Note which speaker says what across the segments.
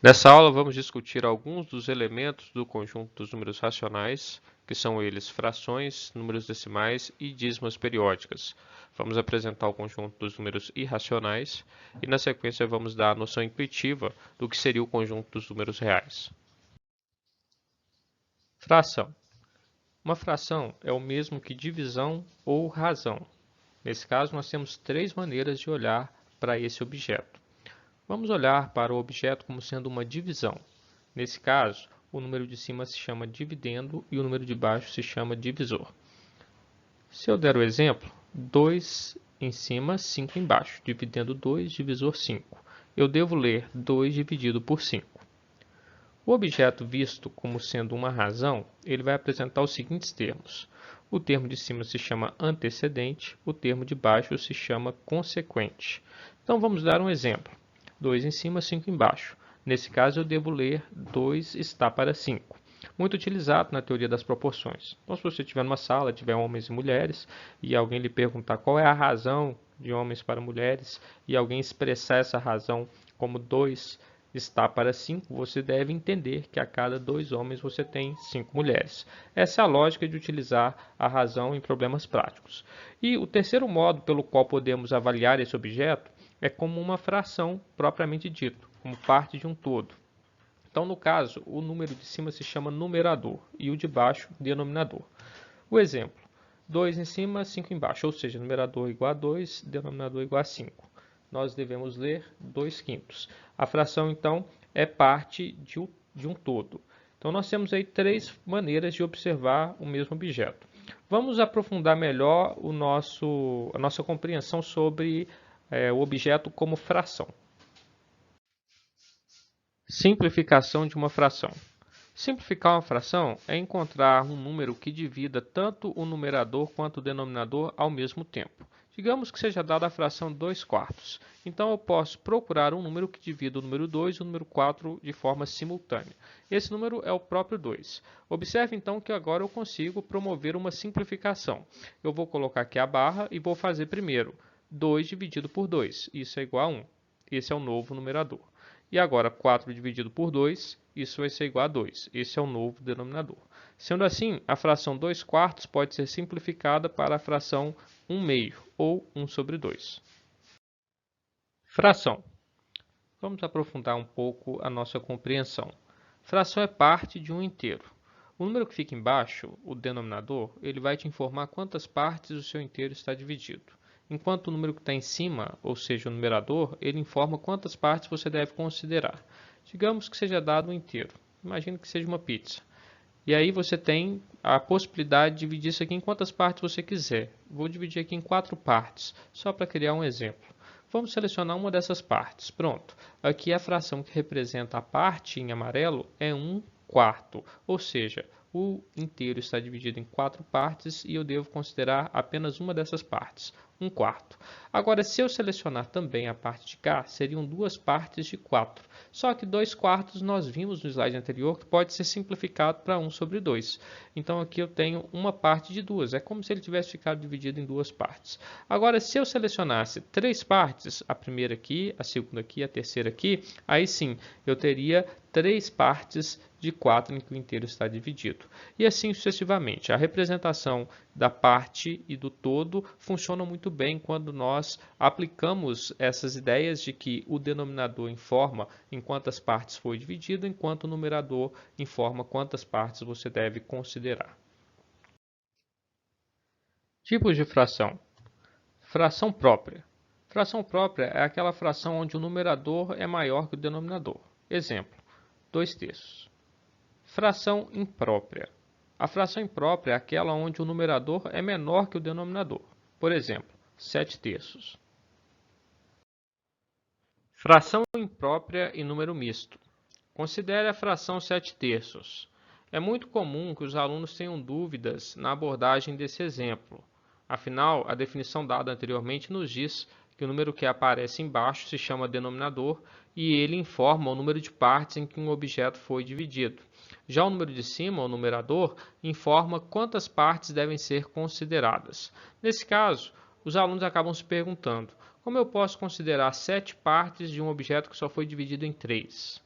Speaker 1: Nessa aula, vamos discutir alguns dos elementos do conjunto dos números racionais, que são eles frações, números decimais e dízimas periódicas. Vamos apresentar o conjunto dos números irracionais e, na sequência, vamos dar a noção intuitiva do que seria o conjunto dos números reais. Fração. Uma fração é o mesmo que divisão ou razão. Nesse caso, nós temos três maneiras de olhar para esse objeto. Vamos olhar para o objeto como sendo uma divisão. Nesse caso, o número de cima se chama dividendo e o número de baixo se chama divisor. Se eu der o exemplo, 2 em cima, 5 embaixo, dividendo 2, divisor 5. Eu devo ler 2 dividido por 5. O objeto visto como sendo uma razão, ele vai apresentar os seguintes termos. O termo de cima se chama antecedente, o termo de baixo se chama consequente. Então vamos dar um exemplo. 2 em cima, 5 embaixo. Nesse caso, eu devo ler 2 está para 5. Muito utilizado na teoria das proporções. Então, se você estiver numa sala, tiver homens e mulheres, e alguém lhe perguntar qual é a razão de homens para mulheres, e alguém expressar essa razão como 2 está para 5, você deve entender que a cada 2 homens você tem 5 mulheres. Essa é a lógica de utilizar a razão em problemas práticos. E o terceiro modo pelo qual podemos avaliar esse objeto é como uma fração propriamente dito, como parte de um todo. Então, no caso, o número de cima se chama numerador e o de baixo denominador. O exemplo, 2 em cima, 5 embaixo, ou seja, numerador igual a 2, denominador igual a 5. Nós devemos ler 2 quintos. A fração, então, é parte de um todo. Então, nós temos aí três maneiras de observar o mesmo objeto. Vamos aprofundar melhor a nossa compreensão sobre o objeto como fração. Simplificação de uma fração. Simplificar uma fração é encontrar um número que divida tanto o numerador quanto o denominador ao mesmo tempo. Digamos que seja dada a fração 2 quartos. Então, eu posso procurar um número que divida o número 2 e o número 4 de forma simultânea. Esse número é o próprio 2. Observe, então, que agora eu consigo promover uma simplificação. Eu vou colocar aqui a barra e vou fazer primeiro 2 dividido por 2. Isso é igual a 1. Esse é o novo numerador. E agora, 4 dividido por 2, isso vai ser igual a 2. Esse é o novo denominador. Sendo assim, a fração 2 quartos pode ser simplificada para a fração 1 meio, ou 1 sobre 2. Fração. Vamos aprofundar um pouco a nossa compreensão. Fração é parte de um inteiro. O número que fica embaixo, o denominador, ele vai te informar quantas partes o seu inteiro está dividido. Enquanto o número que está em cima, ou seja, o numerador, ele informa quantas partes você deve considerar. Digamos que seja dado um inteiro. Imagine que seja uma pizza. E aí você tem a possibilidade de dividir isso aqui em quantas partes você quiser. Vou dividir aqui em 4 partes, só para criar um exemplo. Vamos selecionar uma dessas partes. Pronto. Aqui a fração que representa a parte em amarelo é 1 quarto, ou seja, o inteiro está dividido em 4 partes e eu devo considerar apenas uma dessas partes, 1 quarto. Agora, se eu selecionar também a parte de cá, seriam 2 partes de 4. Só que 2 quartos nós vimos no slide anterior que pode ser simplificado para 1 sobre 2. Então, aqui eu tenho uma parte de 2. É como se ele tivesse ficado dividido em 2 partes. Agora, se eu selecionasse 3 partes, a primeira aqui, a segunda aqui, a terceira aqui, aí sim, eu teria 3 partes de 4 em que o inteiro está dividido. E assim sucessivamente. A representação da parte e do todo funciona muito bem quando nós aplicamos essas ideias de que o denominador informa em quantas partes foi dividido, enquanto o numerador informa quantas partes você deve considerar. Tipos de fração. Fração própria. Fração própria é aquela fração onde o numerador é maior que o denominador. Exemplo, 2 terços. Fração imprópria. A fração imprópria é aquela onde o numerador é menor que o denominador. Por exemplo, 7 terços. Fração imprópria e número misto. Considere a fração 7 terços. É muito comum que os alunos tenham dúvidas na abordagem desse exemplo. Afinal, a definição dada anteriormente nos diz que o número que aparece embaixo se chama denominador e ele informa o número de partes em que um objeto foi dividido. Já o número de cima, o numerador, informa quantas partes devem ser consideradas. Nesse caso, os alunos acabam se perguntando: como eu posso considerar 7 partes de um objeto que só foi dividido em 3?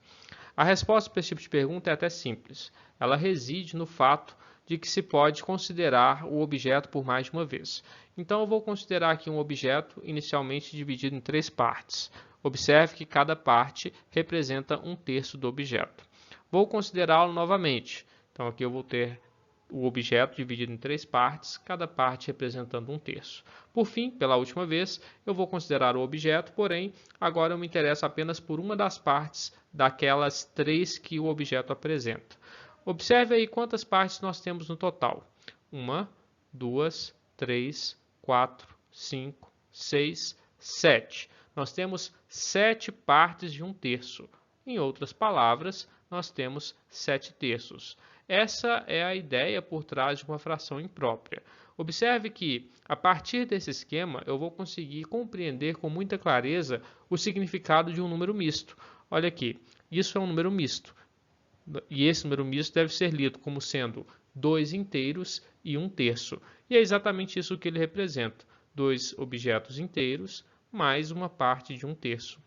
Speaker 1: A resposta para esse tipo de pergunta é até simples. Ela reside no fato de que se pode considerar o objeto por mais de uma vez. Então, eu vou considerar aqui um objeto inicialmente dividido em 3 partes. Observe que cada parte representa 1/3 do objeto. Vou considerá-lo novamente. Então, aqui eu vou ter o objeto dividido em 3 partes, cada parte representando 1/3. Por fim, pela última vez, eu vou considerar o objeto, porém, agora eu me interesso apenas por uma das partes daquelas 3 que o objeto apresenta. Observe aí quantas partes nós temos no total. 1, 2, 3, 4, 5, 6, 7. Nós temos 7 partes de 1/3. Em outras palavras, nós temos 7/3. Essa é a ideia por trás de uma fração imprópria. Observe que, a partir desse esquema, eu vou conseguir compreender com muita clareza o significado de um número misto. Olha aqui, isso é um número misto. E esse número misto deve ser lido como sendo 2 inteiros e 1/3. E é exatamente isso que ele representa. 2 objetos inteiros mais uma parte de 1/3.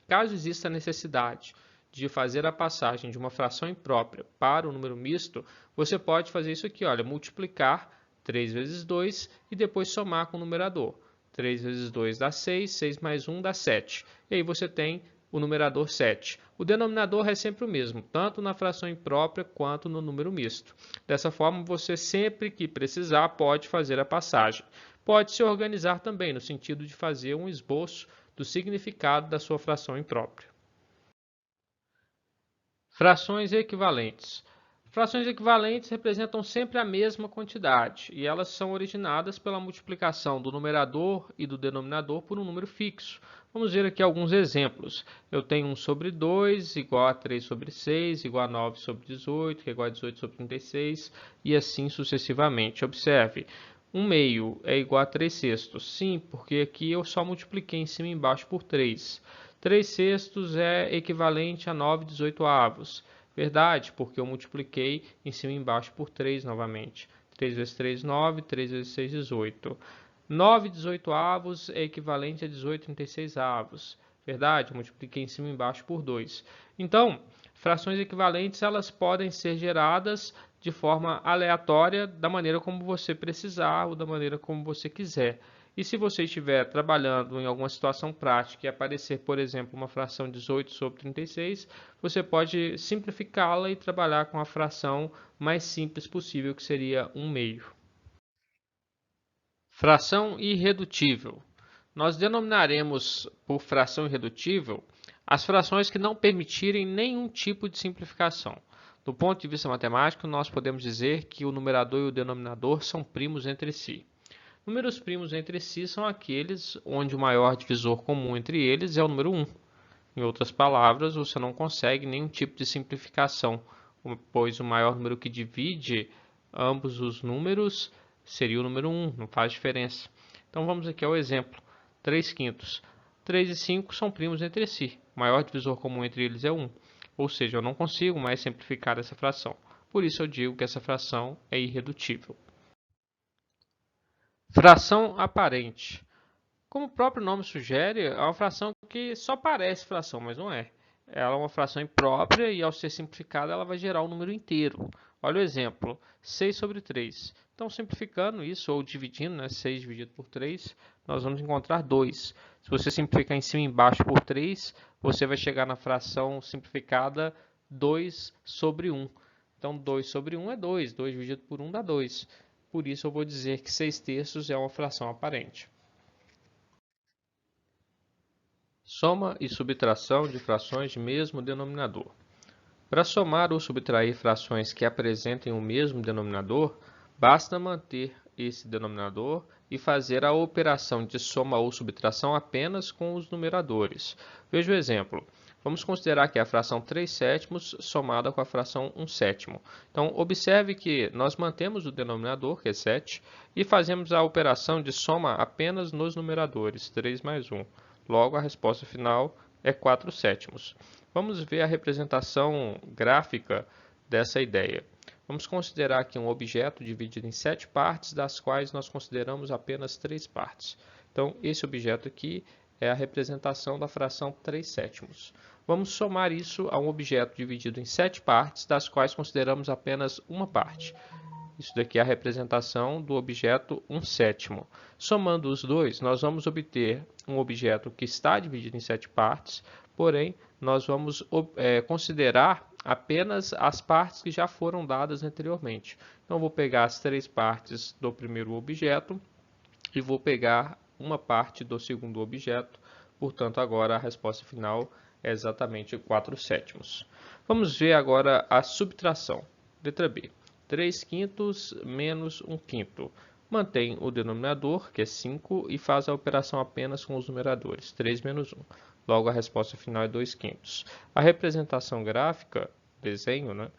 Speaker 1: Caso exista a necessidade de fazer a passagem de uma fração imprópria para o número misto, você pode fazer isso aqui, olha, multiplicar 3 vezes 2 e depois somar com o numerador. 3 vezes 2 dá 6, 6 mais 1 dá 7. E aí você tem o numerador 7. O denominador é sempre o mesmo, tanto na fração imprópria quanto no número misto. Dessa forma, você sempre que precisar pode fazer a passagem. Pode se organizar também, no sentido de fazer um esboço do significado da sua fração imprópria. Frações equivalentes. Frações equivalentes representam sempre a mesma quantidade e elas são originadas pela multiplicação do numerador e do denominador por um número fixo. Vamos ver aqui alguns exemplos. Eu tenho 1 sobre 2 igual a 3 sobre 6, igual a 9 sobre 18, que é igual a 18 sobre 36 e assim sucessivamente. Observe, 1/2 é igual a 3/6. Sim, porque aqui eu só multipliquei em cima e embaixo por 3. 3/6 é equivalente a 9/18. Verdade, porque eu multipliquei em cima e embaixo por 3 novamente. 3 vezes 3, 9. 3 vezes 6, 18. 9/18 é equivalente a 18/36. Verdade, eu multipliquei em cima e embaixo por 2. Então, frações equivalentes elas podem ser geradas de forma aleatória, da maneira como você precisar ou da maneira como você quiser. E se você estiver trabalhando em alguma situação prática e aparecer, por exemplo, uma fração 18 sobre 36, você pode simplificá-la e trabalhar com a fração mais simples possível, que seria 1/2. Fração irredutível. Nós denominaremos por fração irredutível as frações que não permitirem nenhum tipo de simplificação. Do ponto de vista matemático, nós podemos dizer que o numerador e o denominador são primos entre si. Números primos entre si são aqueles onde o maior divisor comum entre eles é o número 1. Em outras palavras, você não consegue nenhum tipo de simplificação, pois o maior número que divide ambos os números seria o número 1, não faz diferença. Então vamos aqui ao exemplo, 3/5. 3 e 5 são primos entre si, o maior divisor comum entre eles é 1, ou seja, eu não consigo mais simplificar essa fração. Por isso eu digo que essa fração é irredutível. Fração aparente. Como o próprio nome sugere, é uma fração que só parece fração, mas não é. Ela é uma fração imprópria e, ao ser simplificada, ela vai gerar um número inteiro. Olha o exemplo, 6 sobre 3. Então, simplificando isso, ou dividindo, 6 dividido por 3, nós vamos encontrar 2. Se você simplificar em cima e embaixo por 3, você vai chegar na fração simplificada 2 sobre 1. Então, 2 sobre 1 é 2. 2 dividido por 1 dá 2. Por isso, eu vou dizer que 6/3 é uma fração aparente. Soma e subtração de frações de mesmo denominador. Para somar ou subtrair frações que apresentem o mesmo denominador, basta manter esse denominador e fazer a operação de soma ou subtração apenas com os numeradores. Veja o exemplo. Vamos considerar que é a fração 3/7 somada com a fração 1/7. Então, observe que nós mantemos o denominador, que é 7, e fazemos a operação de soma apenas nos numeradores, 3 mais 1. Logo, a resposta final é 4/7. Vamos ver a representação gráfica dessa ideia. Vamos considerar aqui um objeto dividido em 7 partes, das quais nós consideramos apenas 3 partes. Então, esse objeto aqui é a representação da fração 3/7. Vamos somar isso a um objeto dividido em 7 partes, das quais consideramos apenas uma parte. Isso daqui é a representação do objeto 1/7. Somando os dois, nós vamos obter um objeto que está dividido em 7 partes, porém, nós vamos considerar apenas as partes que já foram dadas anteriormente. Então, vou pegar as 3 partes do primeiro objeto e vou pegar uma parte do segundo objeto. Portanto, agora a resposta final é exatamente 4/7. Vamos ver agora a subtração. Letra B. 3/5 menos 1/5. Mantém o denominador, que é 5, e faz a operação apenas com os numeradores, 3 menos 1. Logo, a resposta final é 2/5. A representação gráfica, desenho, né?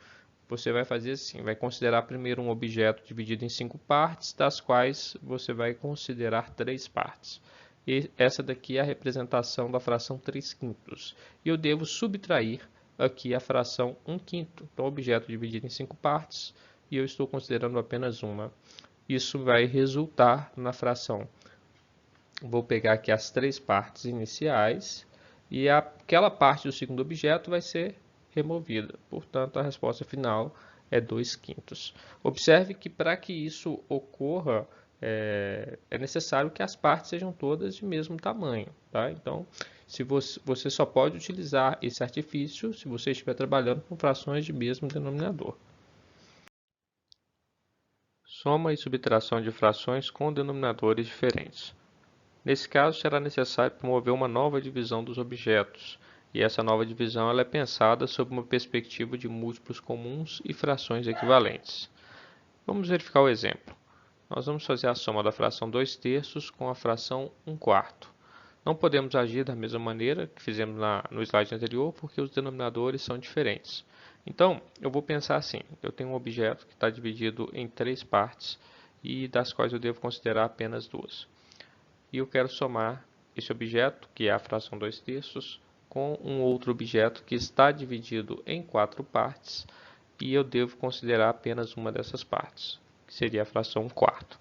Speaker 1: Você vai fazer assim, vai considerar primeiro um objeto dividido em 5 partes, das quais você vai considerar 3 partes. E essa daqui é a representação da fração 3/5. E eu devo subtrair aqui a fração 1/5. Então, o objeto dividido em 5 partes, e eu estou considerando apenas uma. Isso vai resultar na fração. Vou pegar aqui as 3 partes iniciais, e aquela parte do segundo objeto vai ser removida. Portanto, a resposta final é 2/5. Observe que para que isso ocorra, é necessário que as partes sejam todas de mesmo tamanho. Tá? Então, se você só pode utilizar esse artifício se você estiver trabalhando com frações de mesmo denominador. Soma e subtração de frações com denominadores diferentes. Nesse caso, será necessário promover uma nova divisão dos objetos, e essa nova divisão ela é pensada sob uma perspectiva de múltiplos comuns e frações equivalentes. Vamos verificar o exemplo. Nós vamos fazer a soma da fração 2/3 com a fração 1/4. Não podemos agir da mesma maneira que fizemos no slide anterior, porque os denominadores são diferentes. Então, eu vou pensar assim, eu tenho um objeto que está dividido em 3 partes, e das quais eu devo considerar apenas 2. E eu quero somar esse objeto, que é a fração 2/3, com um outro objeto que está dividido em 4 partes, e eu devo considerar apenas uma dessas partes, que seria a fração 1/4.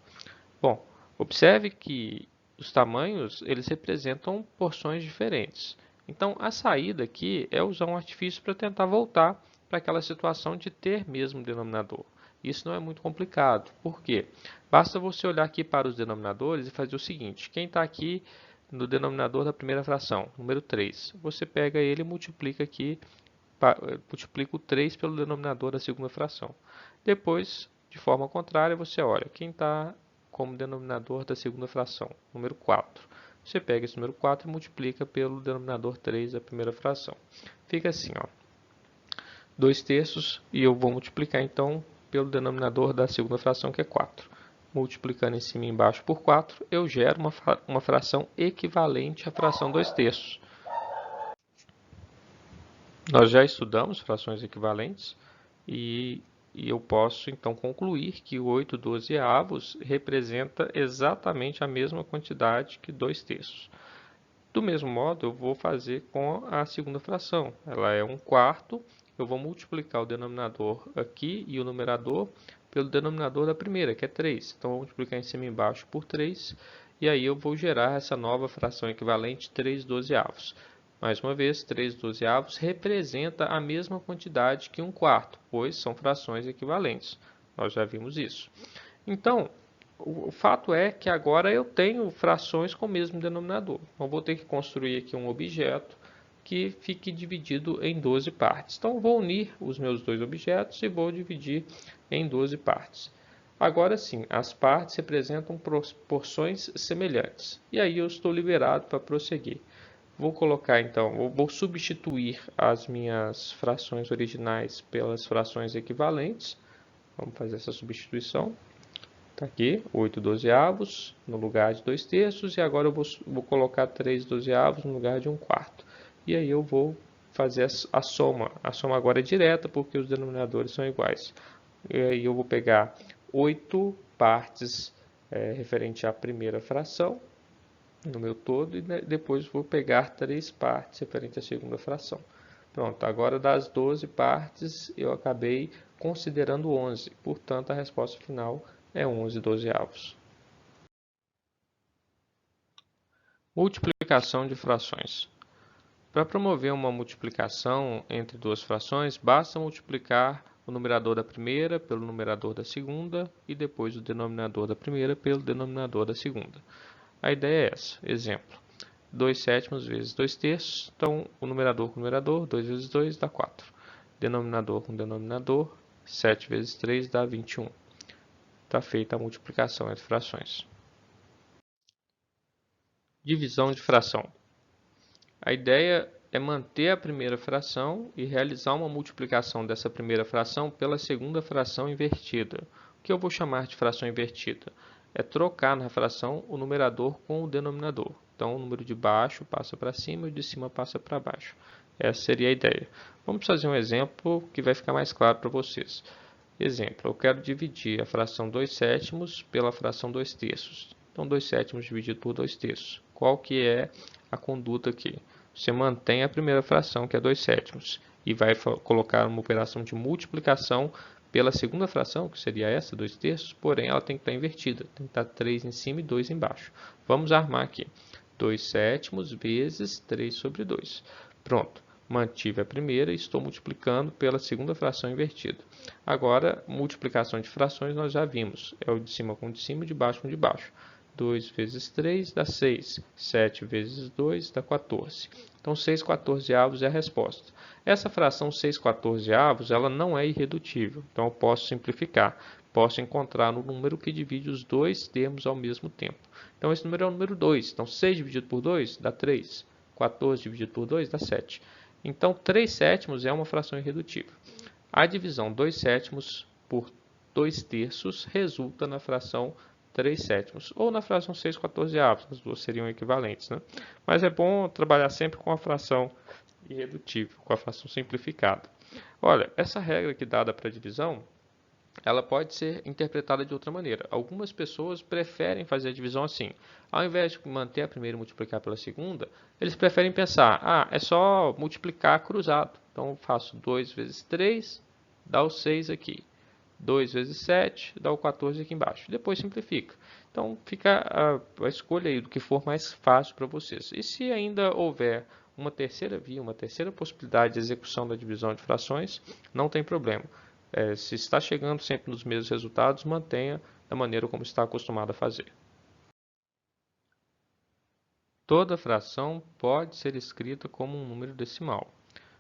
Speaker 1: Bom, observe que os tamanhos eles representam porções diferentes. Então, a saída aqui é usar um artifício para tentar voltar para aquela situação de ter mesmo denominador. Isso não é muito complicado. Por quê? Basta você olhar aqui para os denominadores e fazer o seguinte. Quem está aqui no denominador da primeira fração, número 3, você pega ele e multiplica aqui, multiplica o 3 pelo denominador da segunda fração. Depois, de forma contrária, você olha quem está como denominador da segunda fração, número 4. Você pega esse número 4 e multiplica pelo denominador 3 da primeira fração. Fica assim, ó, 2/3, e eu vou multiplicar então pelo denominador da segunda fração, que é 4. Multiplicando em cima e embaixo por 4, eu gero uma fração equivalente à fração 2/3. Nós já estudamos frações equivalentes, e eu posso então concluir que o 8/12 representa exatamente a mesma quantidade que 2/3. Do mesmo modo, eu vou fazer com a segunda fração. Ela é 1/4, eu vou multiplicar o denominador aqui e o numerador pelo denominador da primeira, que é 3. Então, vou multiplicar em cima e embaixo por 3, e aí eu vou gerar essa nova fração equivalente, 3/12. Mais uma vez, 3/12 representa a mesma quantidade que 1/4, pois são frações equivalentes. Nós já vimos isso. Então, o fato é que agora eu tenho frações com o mesmo denominador. Então, vou ter que construir aqui um objeto que fique dividido em 12 partes. Então, vou unir os meus dois objetos e vou dividir em 12 partes. Agora sim, as partes representam porções semelhantes. E aí eu estou liberado para prosseguir. Vou colocar então, vou substituir as minhas frações originais pelas frações equivalentes. Vamos fazer essa substituição. Está aqui, 8/12 no lugar de 2/3, e agora eu vou colocar 3/12 no lugar de 1/4. E aí eu vou fazer a soma. A soma agora é direta, porque os denominadores são iguais. E aí eu vou pegar 8 partes referente à primeira fração, no meu todo, e depois vou pegar 3 partes referente à segunda fração. Pronto, agora das 12 partes eu acabei considerando 11, portanto a resposta final é 11/12. Multiplicação de frações. Para promover uma multiplicação entre duas frações, basta multiplicar o numerador da primeira pelo numerador da segunda e depois o denominador da primeira pelo denominador da segunda. A ideia é essa. Exemplo: 2 sétimos vezes 2 terços. Então, o numerador com o numerador, 2 vezes 2 dá 4. Denominador com denominador, 7 vezes 3 dá 21. Está feita a multiplicação entre frações. Divisão de fração. A ideia é manter a primeira fração e realizar uma multiplicação dessa primeira fração pela segunda fração invertida. O que eu vou chamar de fração invertida? É trocar na fração o numerador com o denominador. Então, o número de baixo passa para cima e o de cima passa para baixo. Essa seria a ideia. Vamos fazer um exemplo que vai ficar mais claro para vocês. Exemplo: eu quero dividir a fração 2 sétimos pela fração 2 terços. Então, 2 sétimos dividido por 2 terços. Qual que é a conduta aqui? Você mantém a primeira fração, que é 2 sétimos, e vai colocar uma operação de multiplicação pela segunda fração, que seria essa, 2 terços, porém ela tem que estar invertida. Tem que estar 3 em cima e 2 embaixo. Vamos armar aqui. 2 sétimos vezes 3 sobre 2. Pronto. Mantive a primeira e estou multiplicando pela segunda fração invertida. Agora, multiplicação de frações nós já vimos. É o de cima com o de cima e de baixo com o de baixo. 2 vezes 3 dá 6. 7 vezes 2 dá 14. Então, 6/14 é a resposta. Essa fração 6/14 ela não é irredutível. Então, eu posso simplificar. Posso encontrar no número que divide os dois termos ao mesmo tempo. Então, esse número é o número 2. Então, 6 dividido por 2 dá 3. 14 dividido por 2 dá 7. Então, 3 sétimos é uma fração irredutível. A divisão 2 sétimos por 2 terços resulta na fração 3 sétimos, ou na fração 6/14, as duas seriam equivalentes, né? Mas é bom trabalhar sempre com a fração irredutível, com a fração simplificada. Olha, essa regra aqui dada para a divisão, ela pode ser interpretada de outra maneira. Algumas pessoas preferem fazer a divisão assim. Ao invés de manter a primeira e multiplicar pela segunda, eles preferem pensar, é só multiplicar cruzado. Então, eu faço 2 vezes 3, dá o 6 aqui. 2 vezes 7 dá o 14 aqui embaixo. Depois simplifica. Então, fica a escolha aí do que for mais fácil para vocês. E se ainda houver uma terceira via, uma terceira possibilidade de execução da divisão de frações, não tem problema. Se está chegando sempre nos mesmos resultados, mantenha da maneira como está acostumado a fazer. Toda fração pode ser escrita como um número decimal.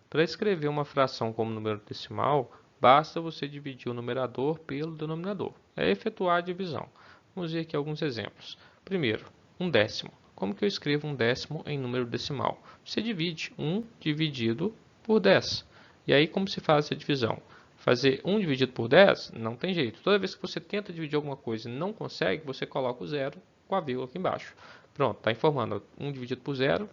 Speaker 1: Para escrever uma fração como número decimal, basta você dividir o numerador pelo denominador. É efetuar a divisão. Vamos ver aqui alguns exemplos. Primeiro, 1/10. Como que eu escrevo 1/10 em número decimal? Você divide 1 dividido por 10. E aí, como se faz essa divisão? Fazer 1 dividido por 10 não tem jeito. Toda vez que você tenta dividir alguma coisa e não consegue, você coloca o zero com a vírgula aqui embaixo. Pronto, está informando. 1 dividido por 0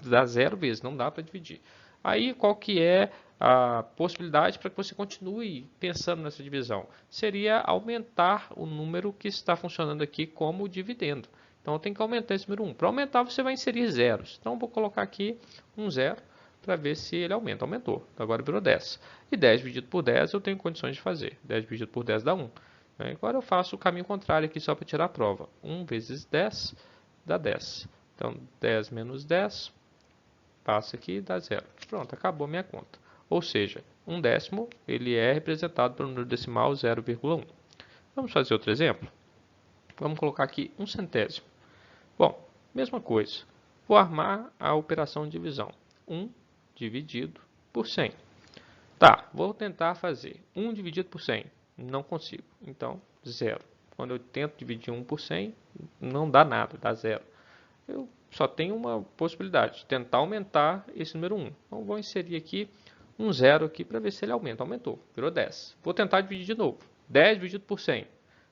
Speaker 1: dá 0 vezes, não dá para dividir. Aí, qual que é a possibilidade para que você continue pensando nessa divisão? Seria aumentar o número que está funcionando aqui como dividendo. Então, eu tenho que aumentar esse número 1. Para aumentar, você vai inserir zeros. Então, eu vou colocar aqui um zero para ver se ele aumenta. Aumentou. Agora virou 10. E 10 dividido por 10 eu tenho condições de fazer. 10 dividido por 10 dá 1. Agora eu faço o caminho contrário aqui só para tirar a prova. 1 vezes 10 dá 10. Então, 10 menos 10 passa aqui e dá 0. Pronto, acabou a minha conta. Ou seja, 1/10 ele é representado pelo número decimal 0,1. Vamos fazer outro exemplo? Vamos colocar aqui 1/100. Bom, mesma coisa. Vou armar a operação de divisão. 1 dividido por 100. Tá, vou tentar fazer 1 dividido por 100. Não consigo. Então, 0. Quando eu tento dividir 1 por 100, não dá nada, dá 0. Eu só tenho uma possibilidade, tentar aumentar esse número 1. Então, vou inserir aqui um 0 aqui para ver se ele aumenta. Aumentou, virou 10. Vou tentar dividir de novo. 10 dividido por 100.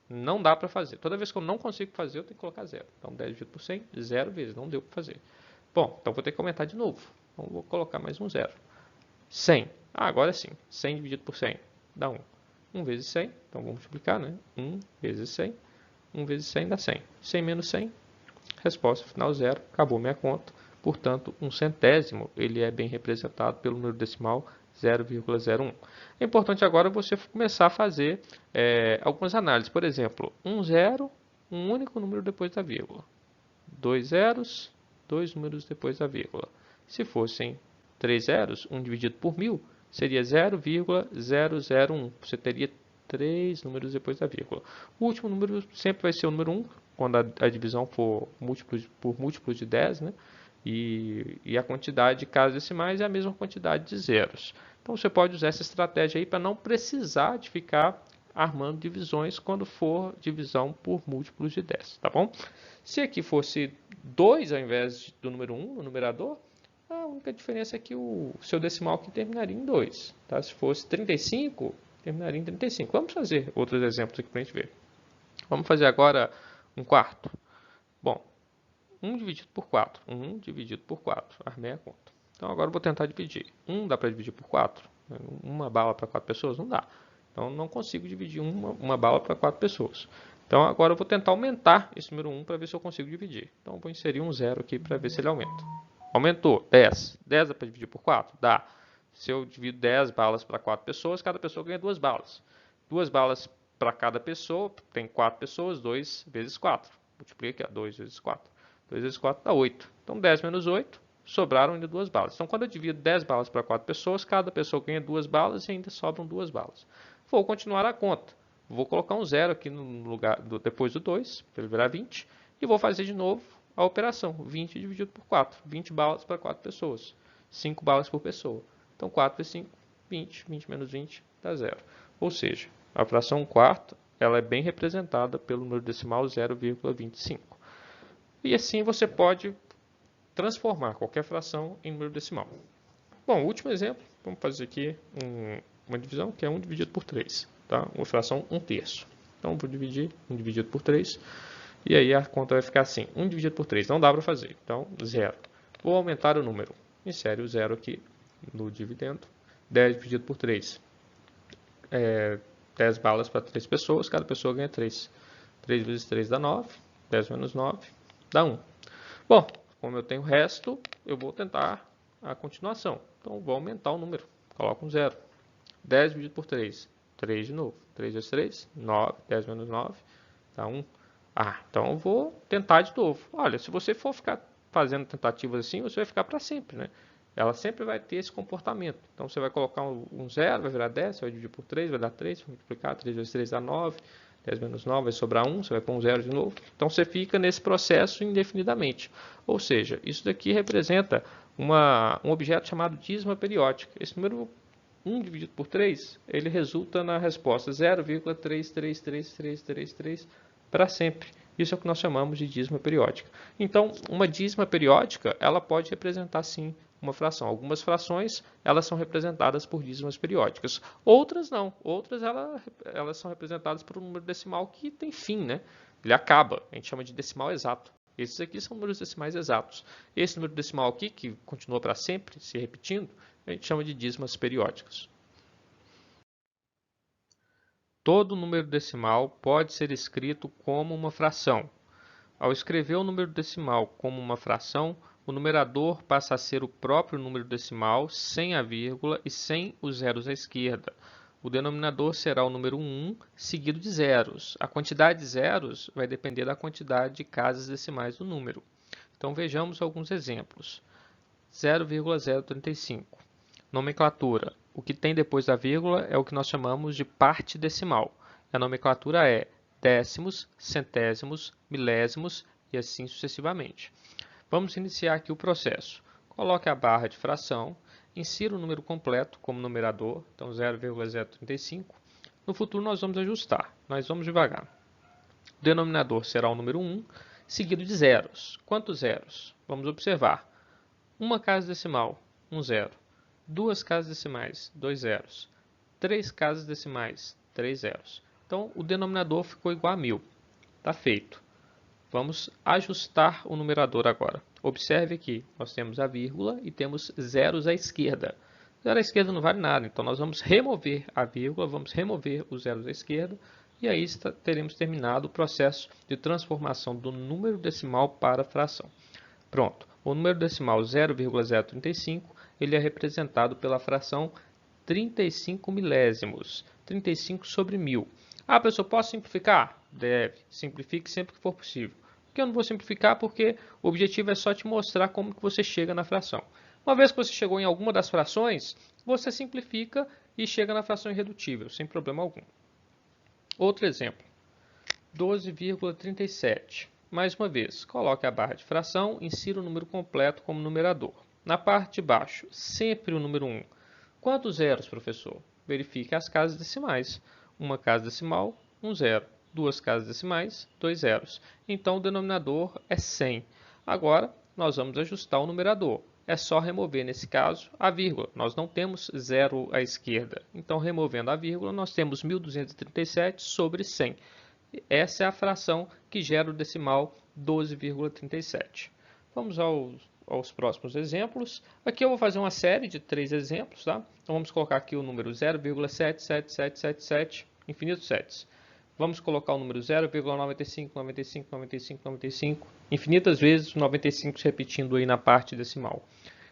Speaker 1: Não dá para fazer. Toda vez que eu não consigo fazer, eu tenho que colocar 0. Então, 10 dividido por 100, 0 vezes. Não deu para fazer. Bom, então vou ter que aumentar de novo. Então, vou colocar mais um 0. 100. Agora sim. 100 dividido por 100 dá 1. 1 vezes 100. Então, vamos multiplicar, né? 1 vezes 100. 1 vezes 100 dá 100. 100 menos 100. Resposta final 0. Acabou minha conta. Portanto, 1/100 ele é bem representado pelo número decimal 0,01. É importante agora você começar a fazer algumas análises. Por exemplo, um 0, um único número depois da vírgula. 2 zeros, dois números depois da vírgula. Se fossem 3 zeros, 1 dividido por 1000, seria 0,001. Você teria 3 números depois da vírgula. O último número sempre vai ser o número 1, quando a divisão for por múltiplos de 10, né? E a quantidade de casas decimais é a mesma quantidade de zeros. Então, você pode usar essa estratégia aí para não precisar de ficar armando divisões quando for divisão por múltiplos de 10, tá bom? Se aqui fosse 2 ao invés do número 1 no numerador, a única diferença é que o seu decimal aqui terminaria em 2. Tá? Se fosse 35, terminaria em 35. Vamos fazer outros exemplos aqui para a gente ver. Vamos fazer agora um quarto. Bom, 1 dividido por 4. 1 dividido por 4. Armei a conta. Então, agora eu vou tentar dividir. 1 dá para dividir por 4? Uma bala para 4 pessoas? Não dá. Então, não consigo dividir uma bala para 4 pessoas. Então, agora eu vou tentar aumentar esse número 1 para ver se eu consigo dividir. Então, eu vou inserir um 0 aqui para ver se ele aumenta. Aumentou. 10. 10 dá para dividir por 4? Dá. Se eu divido 10 balas para 4 pessoas, cada pessoa ganha 2 balas. 2 balas para cada pessoa, tem 4 pessoas, 2 vezes 4. Multiplica aqui, 2 vezes 4. 2 vezes 4 dá 8. Então, 10 menos 8, sobraram ainda 2 balas. Então, quando eu divido 10 balas para 4 pessoas, cada pessoa ganha 2 balas e ainda sobram 2 balas. Vou continuar a conta. Vou colocar um 0 aqui no lugar depois do 2, para ele virar 20. E vou fazer de novo a operação. 20 dividido por 4. 20 balas para 4 pessoas. 5 balas por pessoa. Então, 4 vezes 5, 20. 20 menos 20 dá 0. Ou seja, a fração 1/4 ela é bem representada pelo número decimal 0,25. E assim você pode transformar qualquer fração em número decimal. Bom, o último exemplo, vamos fazer aqui uma divisão que é 1 dividido por 3. Tá? Uma fração 1/3. Então, vou dividir 1 dividido por 3. E aí a conta vai ficar assim. 1 dividido por 3 não dá para fazer. Então, 0. Vou aumentar o número. Insere o 0 aqui no dividendo. 10 dividido por 3. 10 balas para 3 pessoas. Cada pessoa ganha 3. 3 vezes 3 dá 9. 10 menos 9 dá 1. Bom, como eu tenho o resto, eu vou tentar a continuação. Então, vou aumentar o número. Coloco um 0. 10 dividido por 3. 3 de novo. 3 vezes 3, 9. 10 menos 9 dá 1. Então eu vou tentar de novo. Olha, se você for ficar fazendo tentativas assim, você vai ficar para sempre, né? Ela sempre vai ter esse comportamento. Então, você vai colocar um 0, vai virar 10, você vai dividir por 3, vai dar 3, vai multiplicar, 3 vezes 3 dá 9, 10 menos 9 vai sobrar 1, você vai pôr um 0 de novo. Então, você fica nesse processo indefinidamente. Ou seja, isso daqui representa um objeto chamado dízima periódica. Esse número 1 dividido por 3, ele resulta na resposta 0,33333 para sempre. Isso é o que nós chamamos de dízima periódica. Então, uma dízima periódica, ela pode representar, sim, uma fração. Algumas frações, elas são representadas por dízimas periódicas. Outras não. Outras, elas são representadas por um número decimal que tem fim, né? Ele acaba. A gente chama de decimal exato. Esses aqui são números decimais exatos. Esse número decimal aqui, que continua para sempre, se repetindo, a gente chama de dízimas periódicas. Todo número decimal pode ser escrito como uma fração. Ao escrever o número decimal como uma fração, o numerador passa a ser o próprio número decimal, sem a vírgula e sem os zeros à esquerda. O denominador será o número 1, seguido de zeros. A quantidade de zeros vai depender da quantidade de casas decimais do número. Então, vejamos alguns exemplos. 0,035. Nomenclatura. O que tem depois da vírgula é o que nós chamamos de parte decimal. A nomenclatura é décimos, centésimos, milésimos e assim sucessivamente. Vamos iniciar aqui o processo. Coloque a barra de fração, insira o número completo como numerador, então 0,035. No futuro nós vamos ajustar, nós vamos devagar. O denominador será o número 1, seguido de zeros. Quantos zeros? Vamos observar. Uma casa decimal, 1 zero. Duas casas decimais, 2 zeros. 3 casas decimais, 3 zeros. Então, o denominador ficou igual a 1000. Está feito. Vamos ajustar o numerador agora. Observe aqui, nós temos a vírgula e temos zeros à esquerda. Zero à esquerda não vale nada, então nós vamos remover a vírgula, vamos remover os zeros à esquerda e aí teremos terminado o processo de transformação do número decimal para fração. Pronto, o número decimal 0,035 ele é representado pela fração 35 milésimos, 35 sobre 1000. Professor, posso simplificar? Deve, simplifique sempre que for possível. que eu não vou simplificar porque o objetivo é só te mostrar como que você chega na fração. Uma vez que você chegou em alguma das frações, você simplifica e chega na fração irredutível, sem problema algum. Outro exemplo, 12,37. Mais uma vez, coloque a barra de fração, insira o número completo como numerador. Na parte de baixo, sempre o número 1. Quantos zeros, professor? Verifique as casas decimais. Uma casa decimal, 1 zero. Duas casas decimais, 2 zeros. Então, o denominador é 100. Agora, nós vamos ajustar o numerador. É só remover, nesse caso, a vírgula. Nós não temos zero à esquerda. Então, removendo a vírgula, nós temos 1.237 sobre 100. Essa é a fração que gera o decimal 12,37. Vamos aos próximos exemplos. Aqui eu vou fazer uma série de 3 exemplos. Tá? Então, vamos colocar aqui o número 0,77777, infinitos sets. Vamos colocar o número 0,95, infinitas vezes 95 se repetindo aí na parte decimal.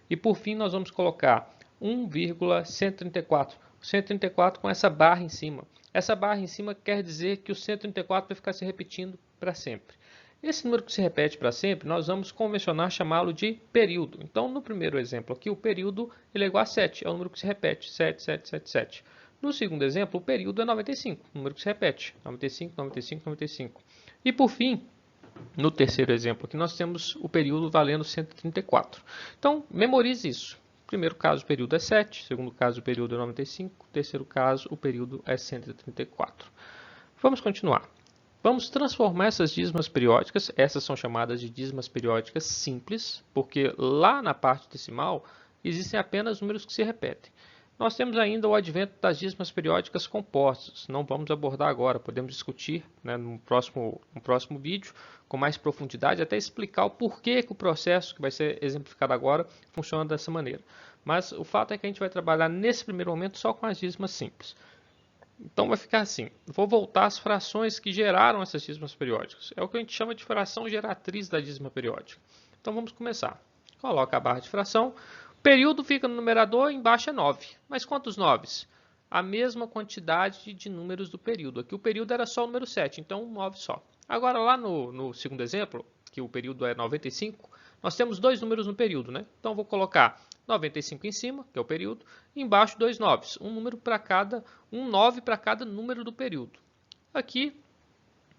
Speaker 1: E por fim, nós vamos colocar 1,134. 134 com essa barra em cima. Essa barra em cima quer dizer que o 134 vai ficar se repetindo para sempre. Esse número que se repete para sempre, nós vamos convencionar chamá-lo de período. Então, no primeiro exemplo aqui, o período ele é igual a 7, é o número que se repete, 7, 7, 7, 7. No segundo exemplo, o período é 95, o número que se repete, 95, 95, 95. E por fim, no terceiro exemplo aqui, nós temos o período valendo 134. Então, memorize isso. Primeiro caso, o período é 7. Segundo caso, o período é 95. Terceiro caso, o período é 134. Vamos continuar. Vamos transformar essas dízimas periódicas. Essas são chamadas de dízimas periódicas simples, porque lá na parte decimal existem apenas números que se repetem. Nós temos ainda o advento das dízimas periódicas compostas. Não vamos abordar agora, podemos discutir no próximo vídeo com mais profundidade, até explicar o porquê que o processo que vai ser exemplificado agora funciona dessa maneira. Mas o fato é que a gente vai trabalhar nesse primeiro momento só com as dízimas simples. Então vai ficar assim, vou voltar às frações que geraram essas dízimas periódicas. É o que a gente chama de fração geratriz da dízima periódica. Então vamos começar. Coloca a barra de fração. Período fica no numerador, embaixo é 9. Mas quantos 9? A mesma quantidade de números do período. Aqui o período era só o número 7, então 9 só. Agora lá no segundo exemplo, que o período é 95, nós temos dois números no período, né? Então vou colocar 95 em cima, que é o período, e embaixo dois 9, um 9 para cada número do período. Aqui,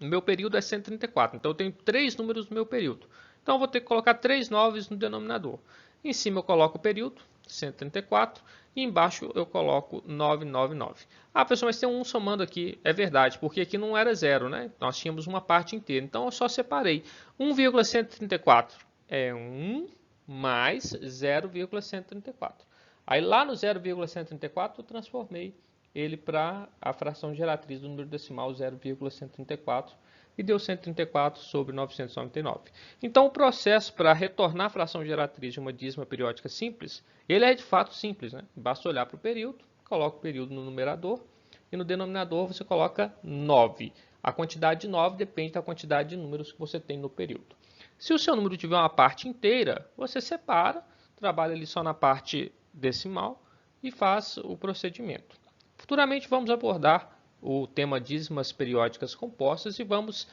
Speaker 1: o meu período é 134, então eu tenho 3 números no meu período. Então eu vou ter que colocar 3 9 no denominador. Em cima eu coloco o período, 134, e embaixo eu coloco 999. Ah, pessoal, mas tem um somando aqui. É verdade, porque aqui não era zero, né? Nós tínhamos uma parte inteira. Então eu só separei. 1,134 é 1 mais 0,134. Aí lá no 0,134 eu transformei ele para a fração geratriz do número decimal 0,134 e deu 134 sobre 999. Então, o processo para retornar a fração geratriz de uma dízima periódica simples, ele é de fato simples, né? Basta olhar para o período, coloca o período no numerador e no denominador você coloca 9. A quantidade de 9 depende da quantidade de números que você tem no período. Se o seu número tiver uma parte inteira, você separa, trabalha ali só na parte decimal e faz o procedimento. Futuramente vamos abordar o tema dízimas periódicas compostas e vamos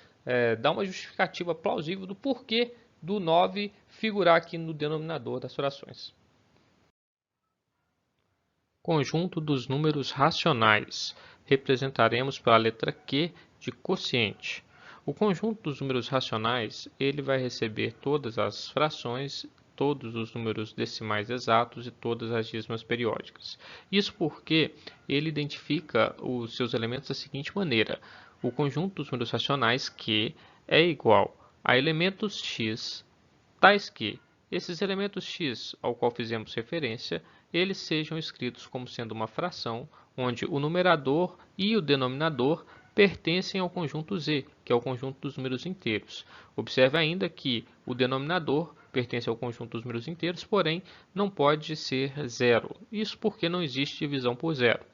Speaker 1: dar uma justificativa plausível do porquê do 9 figurar aqui no denominador das frações. Conjunto dos números racionais. Representaremos pela letra Q de quociente. O conjunto dos números racionais ele vai receber todas as frações, todos os números decimais exatos e todas as dízimas periódicas. Isso porque ele identifica os seus elementos da seguinte maneira. O conjunto dos números racionais Q é igual a elementos x, tais que esses elementos x ao qual fizemos referência, eles sejam escritos como sendo uma fração, onde o numerador e o denominador pertencem ao conjunto z, que é o conjunto dos números inteiros. Observe ainda que o denominador pertence ao conjunto dos números inteiros, porém não pode ser zero. Isso porque não existe divisão por zero.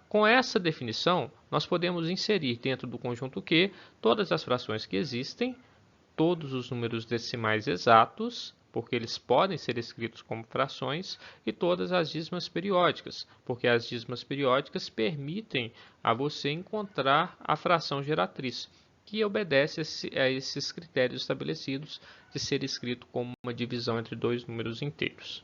Speaker 1: Com essa definição, nós podemos inserir dentro do conjunto Q todas as frações que existem, todos os números decimais exatos, porque eles podem ser escritos como frações, e todas as dízimas periódicas, porque as dízimas periódicas permitem a você encontrar a fração geratriz, que obedece a esses critérios estabelecidos de ser escrito como uma divisão entre dois números inteiros.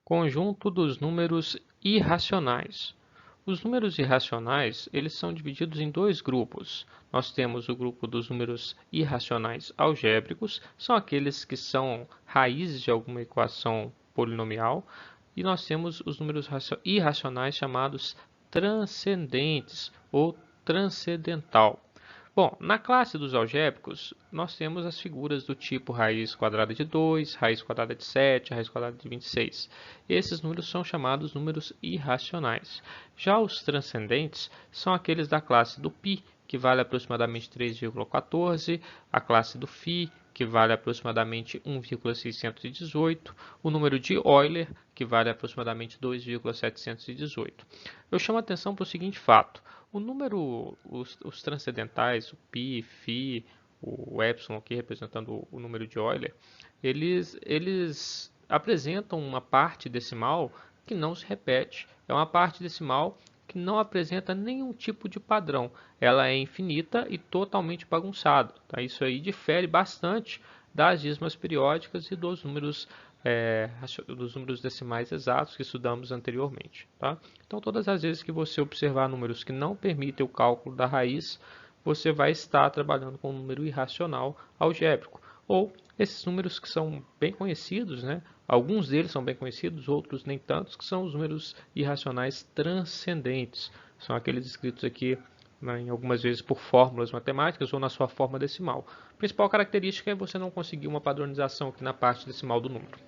Speaker 1: Conjunto dos números irracionais. Os números irracionais, eles são divididos em dois grupos. Nós temos o grupo dos números irracionais algébricos, são aqueles que são raízes de alguma equação polinomial, e nós temos os números irracionais chamados transcendentes ou transcendental. Bom, na classe dos algébricos, nós temos as figuras do tipo raiz quadrada de 2, raiz quadrada de 7, raiz quadrada de 26. Esses números são chamados números irracionais. Já os transcendentes são aqueles da classe do π, que vale aproximadamente 3,14, a classe do φ, que vale aproximadamente 1,618, o número de Euler, que vale aproximadamente 2,718. Eu chamo a atenção para o seguinte fato: os transcendentais, o π, φ, o epsilon aqui representando o número de Euler, eles apresentam uma parte decimal que não se repete. É uma parte decimal que não apresenta nenhum tipo de padrão. Ela é infinita e totalmente bagunçada. Tá? Isso aí difere bastante das dízimas periódicas e dos números decimais exatos que estudamos anteriormente. Tá? Então, todas as vezes que você observar números que não permitem o cálculo da raiz, você vai estar trabalhando com um número irracional algébrico. Ou esses números que são bem conhecidos, né? Alguns deles são bem conhecidos, outros nem tantos, que são os números irracionais transcendentes. São aqueles escritos aqui, né, em algumas vezes por fórmulas matemáticas ou na sua forma decimal. A principal característica é você não conseguir uma padronização aqui na parte decimal do número.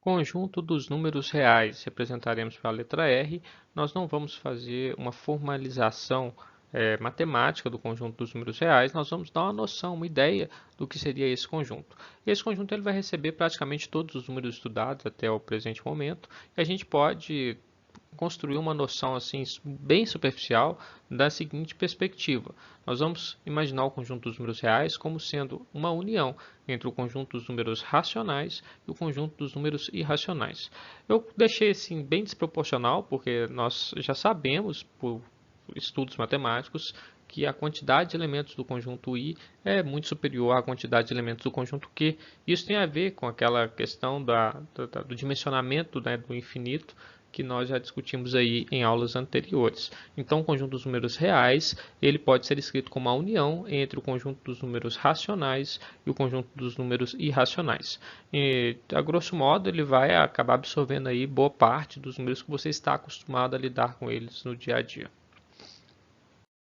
Speaker 1: Conjunto dos números reais, representaremos pela letra R. Nós não vamos fazer uma formalização matemática do conjunto dos números reais, nós vamos dar uma noção, uma ideia do que seria esse conjunto. Esse conjunto ele vai receber praticamente todos os números estudados até o presente momento, e a gente pode construir uma noção assim bem superficial da seguinte perspectiva. Nós vamos imaginar o conjunto dos números reais como sendo uma união entre o conjunto dos números racionais e o conjunto dos números irracionais. Eu deixei assim bem desproporcional, porque nós já sabemos, por estudos matemáticos, que a quantidade de elementos do conjunto I é muito superior à quantidade de elementos do conjunto Q. Isso tem a ver com aquela questão do dimensionamento, né, do infinito, que nós já discutimos aí em aulas anteriores. Então, o conjunto dos números reais, ele pode ser escrito como a união entre o conjunto dos números racionais e o conjunto dos números irracionais. E, a grosso modo, ele vai acabar absorvendo aí boa parte dos números que você está acostumado a lidar com eles no dia a dia.